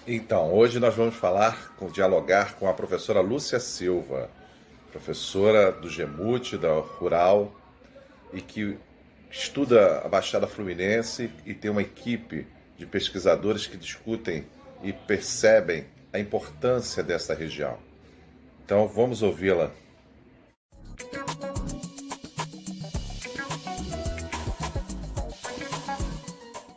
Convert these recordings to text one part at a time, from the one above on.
Então, hoje nós vamos dialogar com a professora Lúcia Silva, professora do GEMUT, da Rural, e que estuda a Baixada Fluminense e tem uma equipe de pesquisadores que discutem e percebem a importância dessa região. Então, vamos ouvi-la.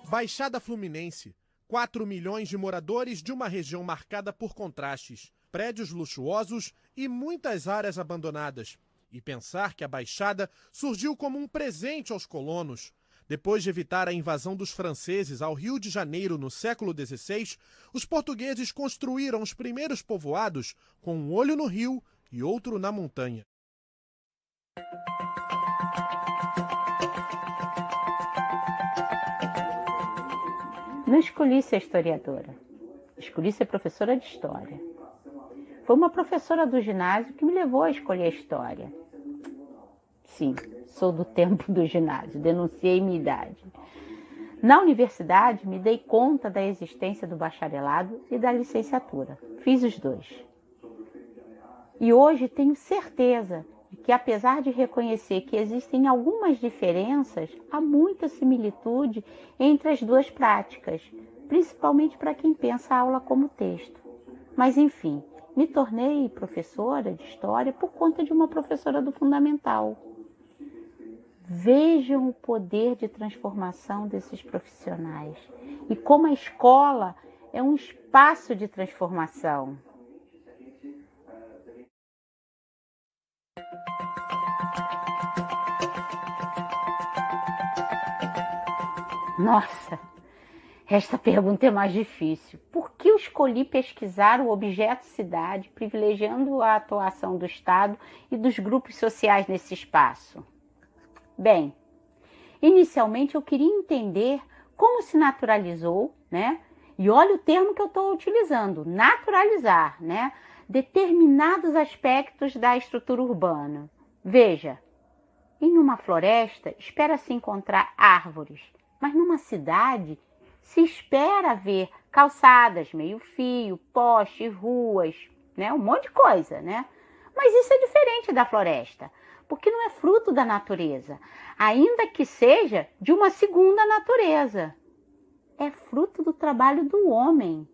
Baixada Fluminense. 4 milhões de moradores de uma região marcada por contrastes, prédios luxuosos e muitas áreas abandonadas. E pensar que a Baixada surgiu como um presente aos colonos. Depois de evitar a invasão dos franceses ao Rio de Janeiro no século XVI, os portugueses construíram os primeiros povoados com um olho no rio e outro na montanha. Não escolhi ser historiadora, escolhi ser professora de história. Foi uma professora do ginásio que me levou a escolher a história. Sim, sou do tempo do ginásio, denunciei minha idade. Na universidade, me dei conta da existência do bacharelado e da licenciatura. Fiz os dois. E hoje tenho certeza de que, apesar de reconhecer que existem algumas diferenças, há muita similitude entre as duas práticas, principalmente para quem pensa a aula como texto. Mas, enfim, me tornei professora de história por conta de uma professora do Fundamental. Vejam o poder de transformação desses profissionais e como a escola é um espaço de transformação. Nossa, esta pergunta é mais difícil. Por que eu escolhi pesquisar o objeto cidade, privilegiando a atuação do Estado e dos grupos sociais nesse espaço? Bem, inicialmente eu queria entender como se naturalizou, né? E olha o termo que eu estou utilizando, naturalizar, né? Determinados aspectos da estrutura urbana. Veja, em uma floresta espera-se encontrar árvores, mas numa cidade se espera ver calçadas, meio-fio, postes, ruas, né? Um monte de coisa, né? Mas isso é diferente da floresta, porque não é fruto da natureza, ainda que seja de uma segunda natureza. É fruto do trabalho do homem.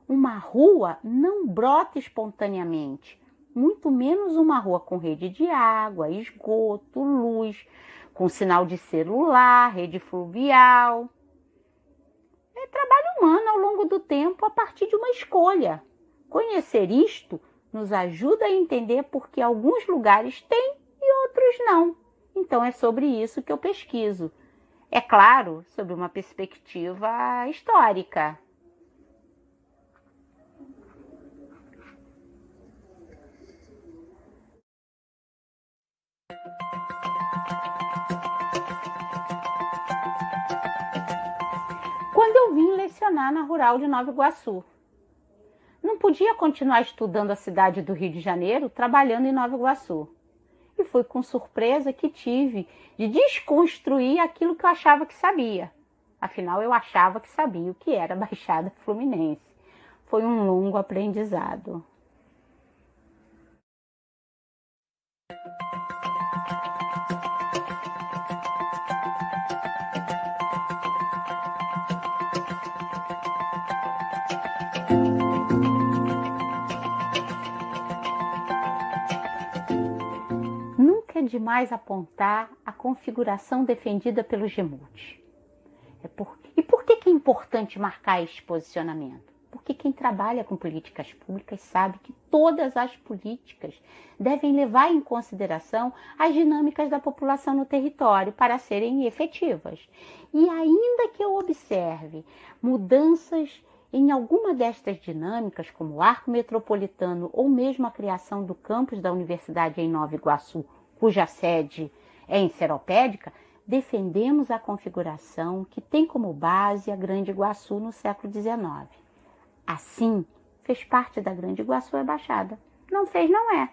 Uma rua não brota espontaneamente, muito menos uma rua com rede de água, esgoto, luz, com sinal de celular, rede fluvial. É trabalho humano ao longo do tempo a partir de uma escolha. Conhecer isto nos ajuda a entender por que alguns lugares têm e outros não. Então é sobre isso que eu pesquiso. É claro, sob uma perspectiva histórica. Quando eu vim lecionar na Rural de Nova Iguaçu, não podia continuar estudando a cidade do Rio de Janeiro trabalhando em Nova Iguaçu. E foi com surpresa que tive de desconstruir aquilo que eu achava que sabia. Afinal, eu achava que sabia o que era Baixada Fluminense. Foi um longo aprendizado. Nunca é demais apontar a configuração defendida pelo GEMUT. E por que é importante marcar este posicionamento? Porque quem trabalha com políticas públicas sabe que todas as políticas devem levar em consideração as dinâmicas da população no território para serem efetivas. E ainda que eu observe mudanças em alguma destas dinâmicas, como o arco metropolitano ou mesmo a criação do campus da Universidade em Nova Iguaçu, cuja sede é em Seropédica, defendemos a configuração que tem como base a Grande Iguaçu no século XIX. Assim, fez parte da Grande Iguaçu é Baixada. Não fez, não é.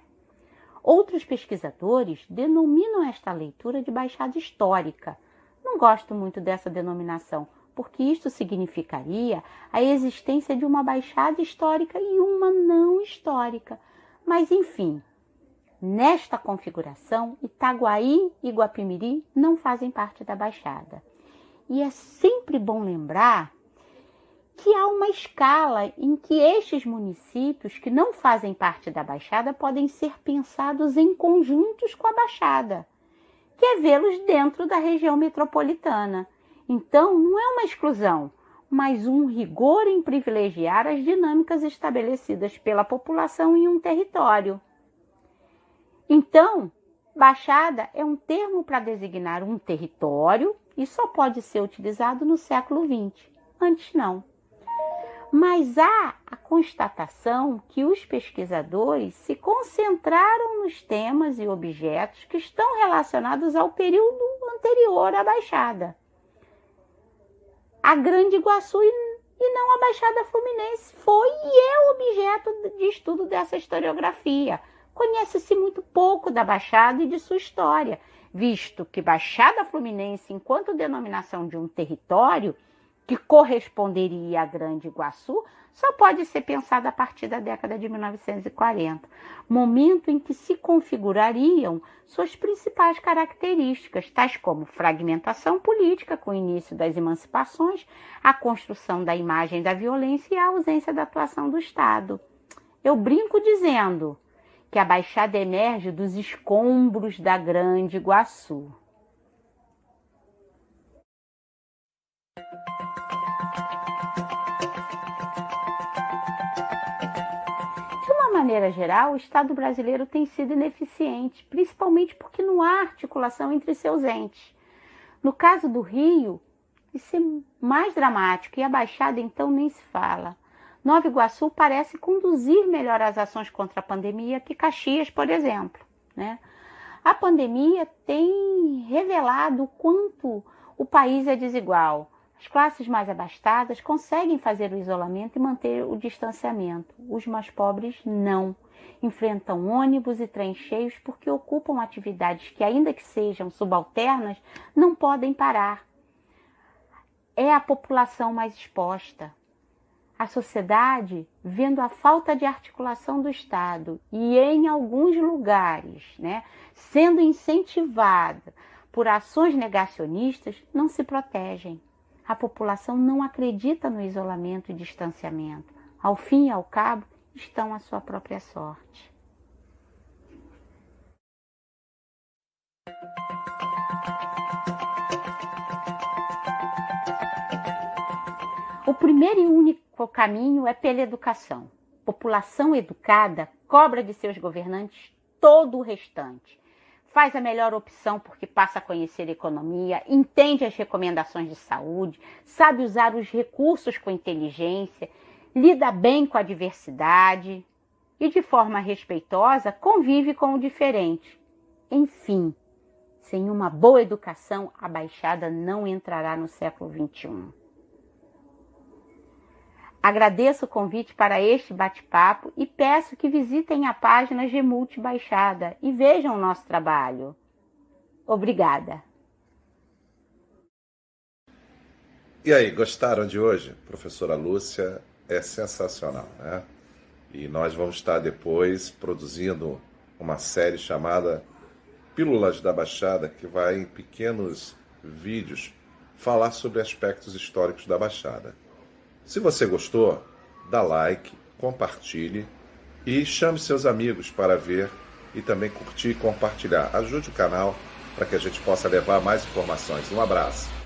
Outros pesquisadores denominam esta leitura de Baixada Histórica. Não gosto muito dessa denominação, porque isto significaria a existência de uma baixada histórica e uma não histórica. Mas, enfim, nesta configuração, Itaguaí e Guapimirim não fazem parte da Baixada. E é sempre bom lembrar que há uma escala em que estes municípios que não fazem parte da Baixada podem ser pensados em conjuntos com a Baixada, que é vê-los dentro da região metropolitana. Então, não é uma exclusão, mas um rigor em privilegiar as dinâmicas estabelecidas pela população em um território. Então, Baixada é um termo para designar um território e só pode ser utilizado no século XX. Antes não. Mas há a constatação que os pesquisadores se concentraram nos temas e objetos que estão relacionados ao período anterior à Baixada, a Grande Iguaçu e não a Baixada Fluminense foi e é objeto de estudo dessa historiografia. Conhece-se muito pouco da Baixada e de sua história, visto que Baixada Fluminense, enquanto denominação de um território que corresponderia à Grande Iguaçu, só pode ser pensada a partir da década de 1940, momento em que se configurariam suas principais características, tais como fragmentação política com o início das emancipações, a construção da imagem da violência e a ausência da atuação do Estado. Eu brinco dizendo que a Baixada emerge dos escombros da Grande Iguaçu. De uma maneira geral, o Estado brasileiro tem sido ineficiente, principalmente porque não há articulação entre seus entes. No caso do Rio, isso é mais dramático e a Baixada então nem se fala. Nova Iguaçu parece conduzir melhor as ações contra a pandemia que Caxias, por exemplo, né? A pandemia tem revelado o quanto o país é desigual. As classes mais abastadas conseguem fazer o isolamento e manter o distanciamento. Os mais pobres não. Enfrentam ônibus e trens cheios porque ocupam atividades que, ainda que sejam subalternas, não podem parar. É a população mais exposta. A sociedade, vendo a falta de articulação do Estado e, em alguns lugares, né, sendo incentivada por ações negacionistas, não se protegem. A população não acredita no isolamento e distanciamento. Ao fim e ao cabo, estão à sua própria sorte. O primeiro e único caminho é pela educação. População educada cobra de seus governantes todo o restante. Faz a melhor opção porque passa a conhecer a economia, entende as recomendações de saúde, sabe usar os recursos com inteligência, lida bem com a diversidade e, de forma respeitosa, convive com o diferente. Enfim, sem uma boa educação, a Baixada não entrará no século XXI. Agradeço o convite para este bate-papo e peço que visitem a página Gemult Baixada e vejam o nosso trabalho. Obrigada. E aí, gostaram de hoje? Professora Lúcia é sensacional, né? E nós vamos estar depois produzindo uma série chamada Pílulas da Baixada, que vai, em pequenos vídeos, falar sobre aspectos históricos da Baixada. Se você gostou, dá like, compartilhe e chame seus amigos para ver e também curtir e compartilhar. Ajude o canal para que a gente possa levar mais informações. Um abraço.